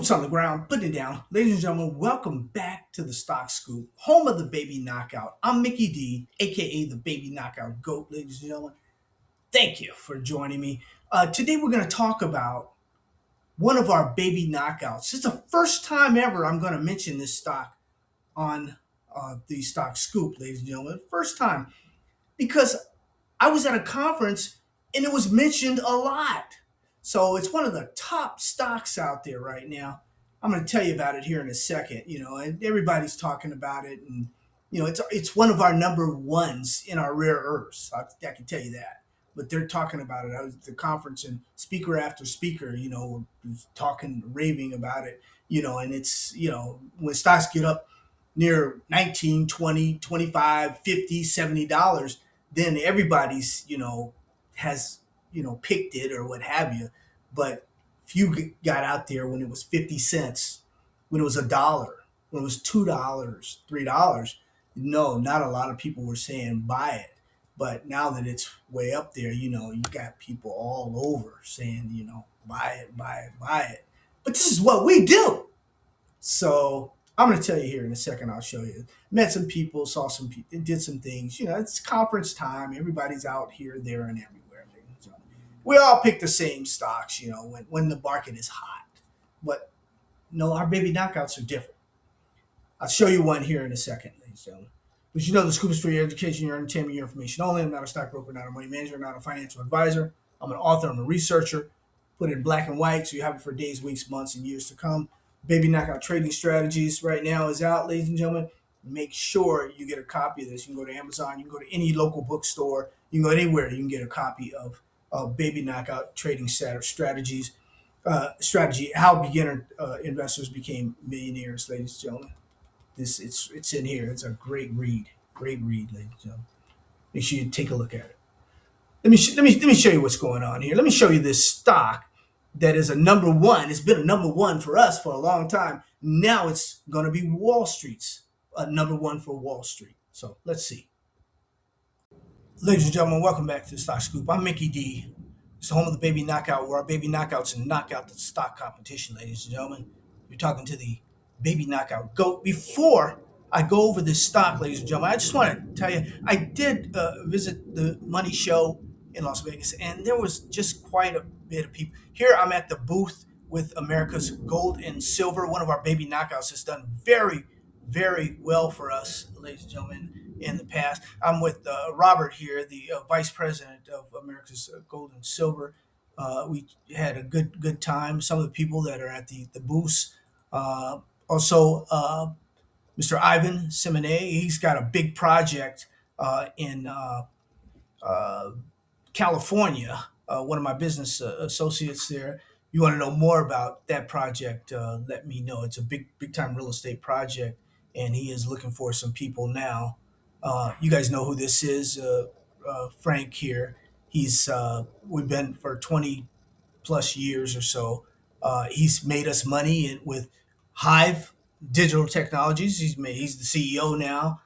Boots on the ground, putting it down. Ladies and gentlemen, welcome back to the Stock Scoop, home of the Baby Knockout. I'm Mickey Dee, aka the Baby Knockout GOAT, ladies and gentlemen. Thank you for joining me. Today we're going to talk about one of our baby knockouts. It's the first time ever I'm going to mention this stock on the Stock Scoop, ladies and gentlemen. First time because I was at a conference and it was mentioned a lot. So it's one of the top stocks out there right now. I'm going to tell you about it here in a second, and everybody's talking about it. And, it's one of our number ones in our rare earths. I can tell you that. But they're talking about it. I was at the conference and speaker after speaker, was talking, raving about it, and it's, when stocks get up near 19, 20, 25, 50, $70, then everybody's, has, picked it or what have you. But if you got out there when it was 50 cents, when it was a dollar, when it was $2, $3, no, not a lot of people were saying buy it. But now that it's way up there, you got people all over saying, buy it, buy it, buy it. But this is what we do. So I'm going to tell you here in a second. I'll show you. Met some people, saw some people, did some things. It's conference time. Everybody's out here, there, and everywhere. So we all pick the same stocks, when the market is hot. But no, our baby knockouts are different. I'll show you one here in a second, ladies and gentlemen. But the scoop is for your education, your entertainment, your information only. I'm not a stockbroker, not a money manager, not a financial advisor. I'm an author, I'm a researcher. Put it in black and white so you have it for days, weeks, months, and years to come. Baby Knockout Trading Strategies right now is out, ladies and gentlemen. Make sure you get a copy of this. You can go to Amazon, you can go to any local bookstore, you can go anywhere, you can get a copy of Baby Knockout Trading Strategies. Strategy, how beginner investors became millionaires, ladies and gentlemen. It's in here. It's a great read, ladies and gentlemen. Make sure you take a look at it. Let me show you what's going on here. Let me show you this stock that is a number one. It's been a number one for us for a long time. Now it's going to be Wall Street's number one for Wall Street. So let's see. Ladies and gentlemen, welcome back to the Stock Scoop. I'm Mickey Dee. It's the home of the Baby Knockout, where our baby knockouts and knock out the stock competition, ladies and gentlemen. You're talking to the Baby Knockout GOAT. Before I go over this stock, ladies and gentlemen, I just want to tell you, I did visit the Money Show in Las Vegas, and there was just quite a bit of people. Here I'm at the booth with America's Gold and Silver. One of our baby knockouts has done very, very well for us, ladies and gentlemen, in the past. I'm with Robert here, the Vice President of America's Gold and Silver. We had a good time. Some of the people that are at the booths. Also, Mr. Ivan Simone, he's got a big project in California. One of my business associates there. You want to know more about that project? Let me know. It's a big time real estate project, and he is looking for some people now. You guys know who this is, Frank here. He's we've been for 20 plus years or so. He's made us money with Hive Digital Technologies. He's the CEO now.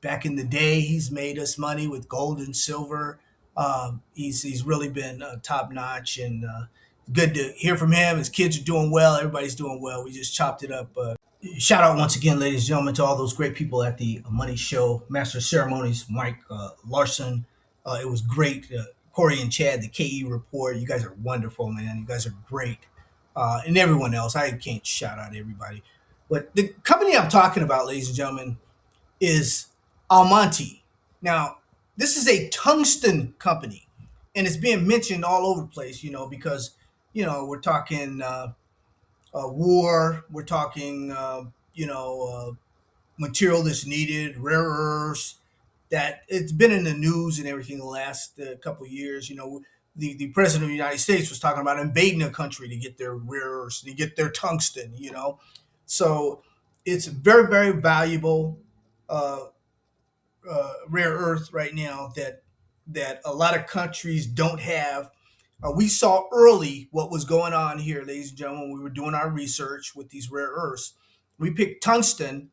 Back in the day, he's made us money with gold and silver. He's really been top notch, and good to hear from him. His kids are doing well. Everybody's doing well. We just chopped it up. Shout out once again, ladies and gentlemen, to all those great people at the Money Show. Master of Ceremonies, Mike Larson. It was great. Corey and Chad, the KE report. You guys are wonderful, man. You guys are great. And everyone else. I can't shout out everybody. But the company I'm talking about, ladies and gentlemen, is Almonty. Now, this is a tungsten company, and it's being mentioned all over the place, because, we're talking war, we're talking, material that's needed, rare earths, that it's been in the news and everything the last couple of years. The president of the United States was talking about invading a country to get their rare earths, to get their tungsten, So it's very, very valuable rare earth right now that a lot of countries don't have. We saw early what was going on here, ladies and gentlemen. We were doing our research with these rare earths. We picked tungsten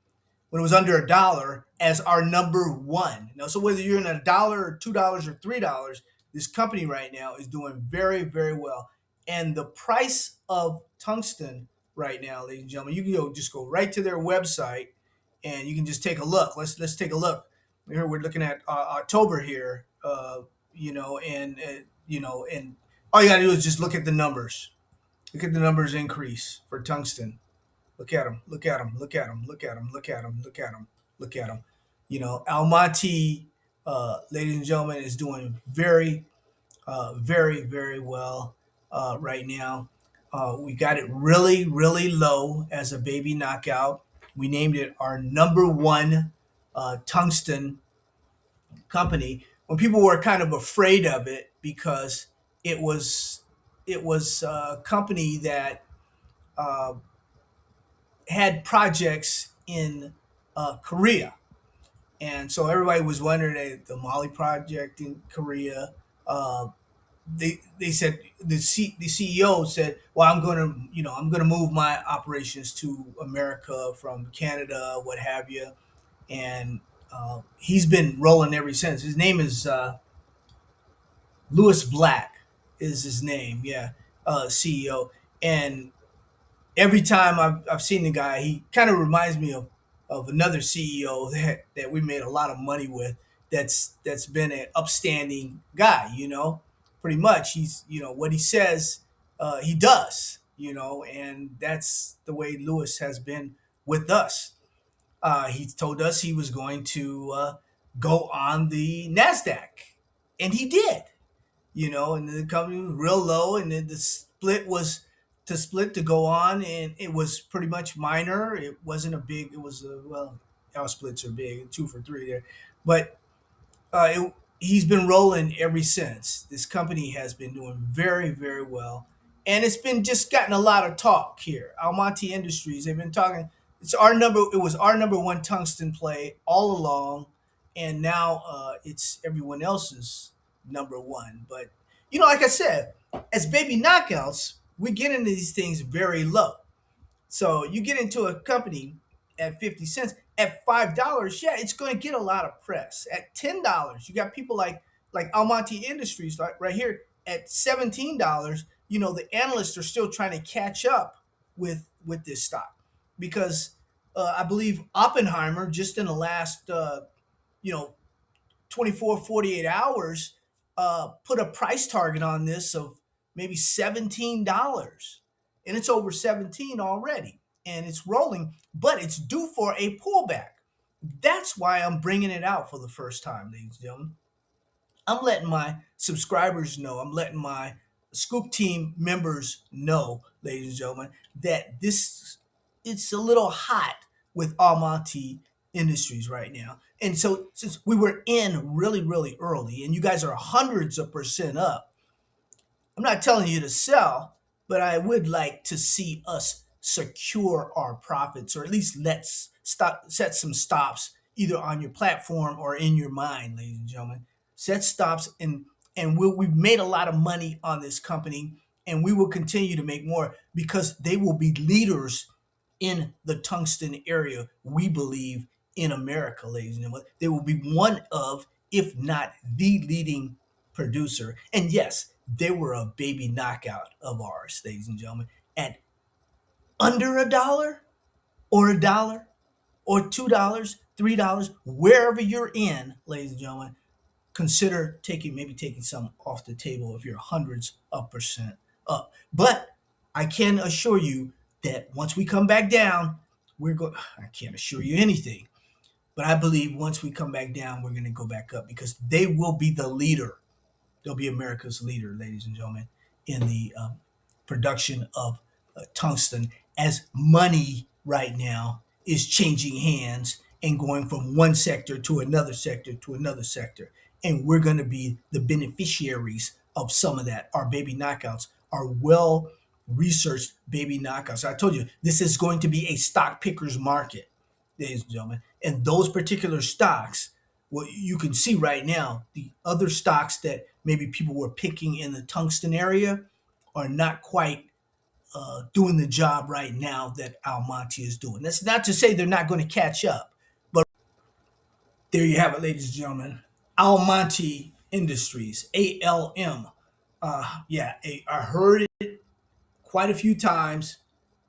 when it was under a dollar as our number one. So whether you're in $1 or $2 or $3, this company right now is doing very, very well. And the price of tungsten right now, ladies and gentlemen. You can just go right to their website, and you can just take a look. Let's take a look. Here we're looking at October here, and all you gotta do is just look at the numbers. Look at the numbers increase for tungsten. Look at them. Look at them. Look at them. Look at them. Look at them. Look at them. Look at them. Almonty, ladies and gentlemen, is doing very, very well right now. We got it really, really low as a baby knockout. We named it our number one tungsten company when people were kind of afraid of it because it was it was a company that uh, had projects in Korea, and so everybody was wondering the Mali project in Korea. Uh, they said the CEO said, "Well, I'm gonna move my operations to America from Canada, what have you," and he's been rolling ever since. His name is Lewis Black, is his name, yeah, CEO, and every time I've seen the guy, he kind of reminds me of another CEO that we made a lot of money with. That's been an upstanding guy, Pretty much, he's what he says, he does, and that's the way Lewis has been with us. He told us he was going to go on the Nasdaq, and he did, and the company was real low, and then the split was to split to go on, and it was pretty much minor. It wasn't a big. It was well, our splits are big, 2 for 3 there, but he's been rolling ever since. This company has been doing very, very well, and it's been just gotten a lot of talk here. Almonty Industries, they've been talking. It was our number one tungsten play all along, and now it's everyone else's number one. But like I said, as baby knockouts, we get into these things very low. So you get into a company at 50 cents, at $5, yeah, it's going to get a lot of press. At $10, you got people like Almonty Industries right here at $17. The analysts are still trying to catch up with this stock because I believe Oppenheimer just in the last you know 24, 48 hours, put a price target on this of maybe $17. And it's over 17 already. And it's rolling, but it's due for a pullback. That's why I'm bringing it out for the first time, ladies and gentlemen. I'm letting my subscribers know, I'm letting my Scoop Team members know, ladies and gentlemen, that this it's a little hot with Almonty Industries right now. And so since we were in really, really early and you guys are hundreds of percent up, I'm not telling you to sell, but I would like to see us secure our profits, or at least let's stop set some stops either on your platform or in your mind, ladies and gentlemen. Set stops, and we've made a lot of money on this company, and we will continue to make more because they will be leaders in the tungsten area. We believe in America, ladies and gentlemen. They will be one of, if not the leading producer. And yes, they were a baby knockout of ours, ladies and gentlemen, at under a dollar or $2, $3, wherever you're in, ladies and gentlemen, consider taking some off the table if you're hundreds of percent up. But I can assure you that once we come back down, we're going. I can't assure you anything, but I believe once we come back down, we're going to go back up because they will be the leader. They'll be America's leader, ladies and gentlemen, in the production of tungsten, as money right now is changing hands and going from one sector to another sector to another sector. And we're going to be the beneficiaries of some of that. Our baby knockouts are well researched baby knockouts. I told you this is going to be a stock picker's market, ladies and gentlemen. And those particular stocks, well, you can see right now, the other stocks that maybe people were picking in the tungsten area are not quite doing the job right now that Almonty is doing. That's not to say they're not going to catch up, but there you have it, ladies and gentlemen. Almonty Industries, ALM. Yeah, I heard it quite a few times.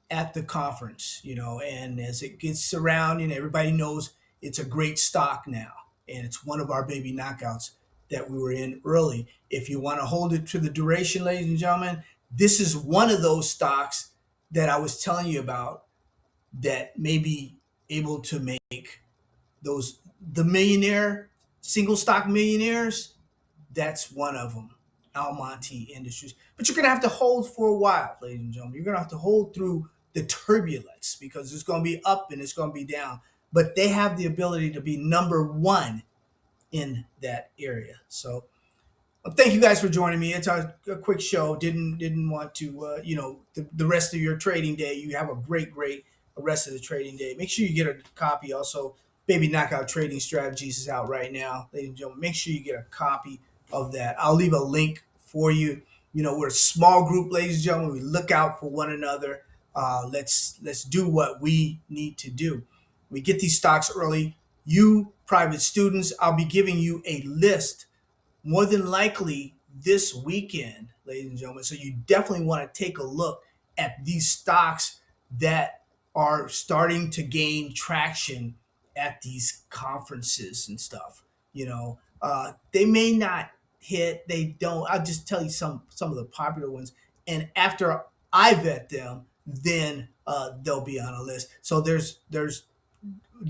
at the conference, and as it gets around, everybody knows it's a great stock now, and it's one of our baby knockouts that we were in early. If you want to hold it to the duration, ladies and gentlemen, this is one of those stocks that I was telling you about that may be able to make those the millionaire single stock millionaires. That's one of them, Almonty Industries. But you're going to have to hold for a while, ladies and gentlemen. You're going to have to hold through the turbulence because it's going to be up and it's going to be down. But they have the ability to be number one in that area. So well, thank you guys for joining me. It's a quick show. Didn't want to the rest of your trading day. You have a great rest of the trading day. Make sure you get a copy. Also, Baby Knockout Trading Strategies is out right now, ladies and gentlemen. Make sure you get a copy of that. I'll leave a link for you. We're a small group, ladies and gentlemen. We look out for one another. Let's do what we need to do. We get these stocks early. You private students, I'll be giving you a list more than likely this weekend, ladies and gentlemen. So you definitely want to take a look at these stocks that are starting to gain traction at these conferences and stuff. They may not hit. They don't. I'll just tell you some of the popular ones, and after I vet them, then they'll be on a list. So there's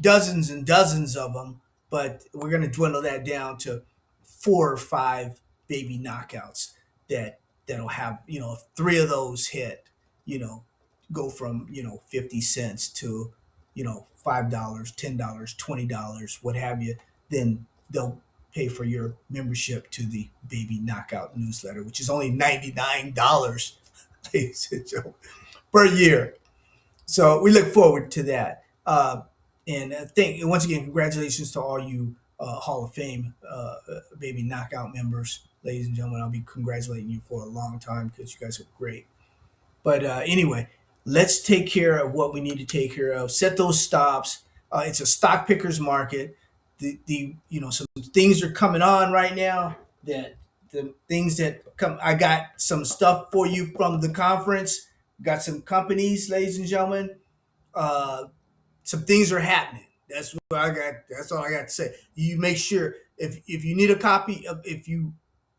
dozens and dozens of them, but we're going to dwindle that down to 4 or 5 baby knockouts that'll have if three of those hit, you know go from 50 cents to $5, $10, $20, what have you. Then they'll pay for your membership to the baby knockout newsletter, which is only $99 per year. So we look forward to that. And once again, congratulations to all you Hall of Fame baby knockout members, ladies and gentlemen. I'll be congratulating you for a long time because you guys are great. But anyway, let's take care of what we need to take care of. Set those stops. It's a stock pickers market. Some things are coming on right now. That the things that come. I got some stuff for you from the conference. Got some companies, ladies and gentlemen. Uh, some things are happening. That's what I got. That's all I got to say. You make sure if you need a copy of if you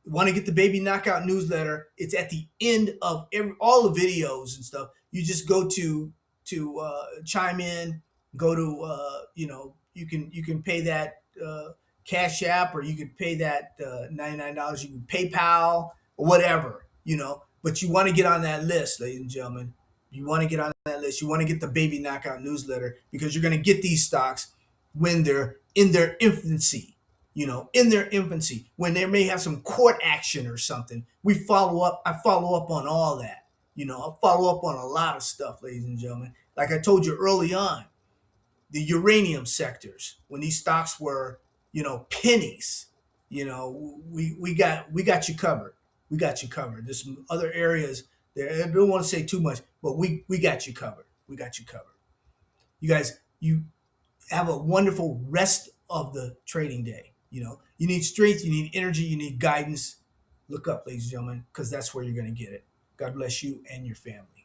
want to get the baby knockout newsletter, it's at the end of all the videos and stuff. You just go to chime in, go to you can pay that Cash App, or you could pay that $99. You can PayPal or whatever. But you want to get on that list, ladies and gentlemen. You want to get on that list. You want to get the baby knockout newsletter because you're going to get these stocks when they're in their infancy. In their infancy, when they may have some court action or something. We follow up. I follow up on all that. I follow up on a lot of stuff, ladies and gentlemen. Like I told you early on, the uranium sectors, when these stocks were, pennies, we got you covered. We got you covered. There's some other areas there. I don't want to say too much, but we got you covered. We got you covered. You guys, you have a wonderful rest of the trading day. You need strength, you need energy, you need guidance. Look up, ladies and gentlemen, because that's where you're going to get it. God bless you and your family.